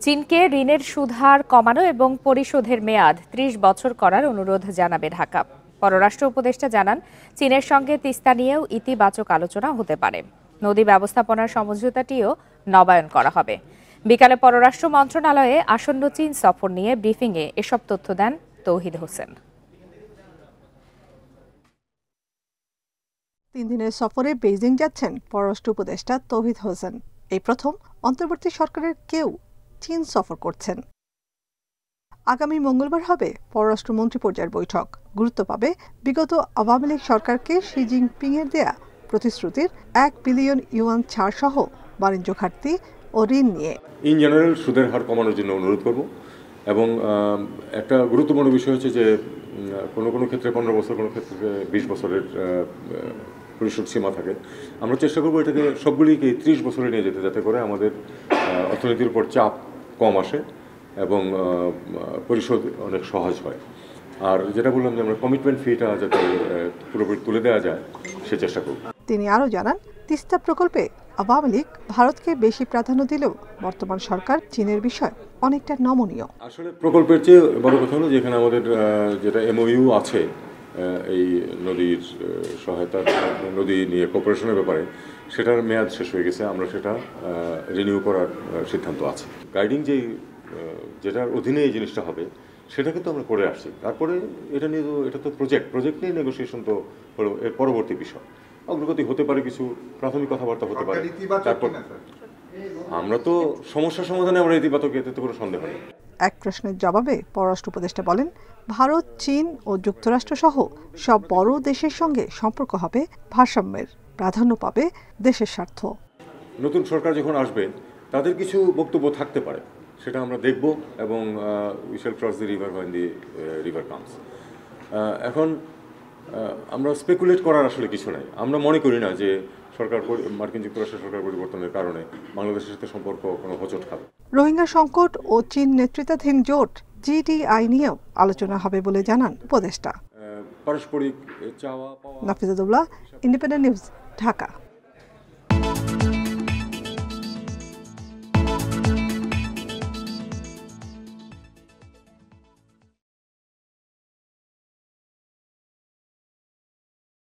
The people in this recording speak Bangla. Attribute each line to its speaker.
Speaker 1: চীনকে ঋণের সুদহার কমানো এবং পরিশোধের মেয়াদ ৩০ বছর করার অনুরোধ জানাবে ঢাকা। পররাষ্ট্র উপদেষ্টা জানান, চীনের সঙ্গে তিস্তা নিয়েও ইতিবাচক আলোচনা হতে পারে। নদী ব্যবস্থাপনার সমঝোতাটিও নবায়ন করা হবে। বিকালে পররাষ্ট্র মন্ত্রণালয়ে আসন্ন চীন সফর নিয়ে ব্রিফিংয়ে এসব তথ্য দেন তৌহিদ হোসেন।
Speaker 2: ৩ দিনের সফরে বেইজিং যাচ্ছেন পররাষ্ট্র উপদেষ্টা তৌহিদ হোসেন। এই প্রথম অন্তর্বর্তী সরকারের কেউ চীন সফর করছেন। আগামী মঙ্গলবার হবে পররাষ্ট্রমন্ত্রী পর্যায়ের বৈঠক। গুরুত্ব পাবে বিগত আওয়ামী লীগ সরকারকে শি জিনপিং এর দেয়া প্রতিশ্রুতির ১ বিলিয়ন ইউয়ান ছাড় সহ বাণিজ্য ঘাটতি ও ঋণ নিয়ে।
Speaker 3: ইন জেনারেল সুদের হার কমানোর জন্য অনুরোধ করব এবং একটা গুরুত্বপূর্ণ বিষয় হচ্ছে যে কোনো ক্ষেত্রে 15 বছর, কোনো ক্ষেত্রে 20 বছরের পরিশোধ সীমা থাকে। আমরা চেষ্টা করবো এটাকে সবগুলিকে 30 বছরে নিয়ে যেতে, যাতে করে আমাদের অর্থনীতির উপর চাপ কম আসে এবং পরিশোধ অনেক সহজ হয়। আর যেটা বললাম যে আমরা কমিটমেন্ট ফিটা যাতে পুরোপুরি তুলে দেওয়া যায় সে চেষ্টা করব।
Speaker 2: তিনি আরও জানান, তিস্তা প্রকল্পে আওয়ামী লীগ ভারতকে বেশি প্রাধান্য দিলেও বর্তমান সরকার চীনের বিষয় অনেকটা নমনীয়।
Speaker 3: আসলে প্রকল্পের চেয়ে বড় কথা হলো যেখানে আমাদের যেটা এমওইউ আছে এই নদীর সহায়তা, নদী নিয়ে কোঅপারেশনের ব্যাপারে, সেটার মেয়াদ শেষ হয়ে গেছে। আমরা সেটা রিনিউ করার সিদ্ধান্ত আছে। গাইডিং যেটার অধীনে এই জিনিসটা হবে সেটা কিন্তু আমরা করে আসছি। তারপরে এটা তো প্রজেক্ট নিয়ে নেগোসিয়েশন তো হলো এর পরবর্তী বিষয়। অগ্রগতি হতে পারে, কিছু প্রাথমিক কথাবার্তা হতে পারে। তারপর আমরা তো সমস্যা সমাধানে আমরা ইতিবাচক, এতে তো কোনো সন্দেহ নেই।
Speaker 2: এক প্রশ্নের জবাবে পররাষ্ট্র উপদেষ্টা বলেন, ভারত, চীন ও যুক্তরাষ্ট্র সহ সব বড় দেশের সঙ্গে সম্পর্ক হবে ভারসাম্যের, প্রাধান্য পাবে দেশের স্বার্থ।
Speaker 3: নতুন সরকার যখন আসবে তাদের কিছু বক্তব্য থাকতে পারে, সেটা আমরা দেখব এবং we shall cross the river when the river comes. এখন আমরা স্পেকুলেট করার আসলে কিছু নাই। আমরা মনে করি না যে মার্কিন যুক্তরাষ্ট্রের সরকার পরিবর্তনের কারণে বাংলাদেশের সাথে সম্পর্ক কোনো হোঁচট খাবে।
Speaker 2: রোহিঙ্গা সংকট ও চীন নেতৃত্বাধীন জোট জিডিআই নিয়েও আলোচনা হবে বলে জানান উপদেষ্টা।
Speaker 3: পারস্পরিক চাওয়া পাওয়া।
Speaker 2: নাফিজাতুল্লাহ, ইন্ডিপেন্ডেন্ট নিউজ, ঢাকা।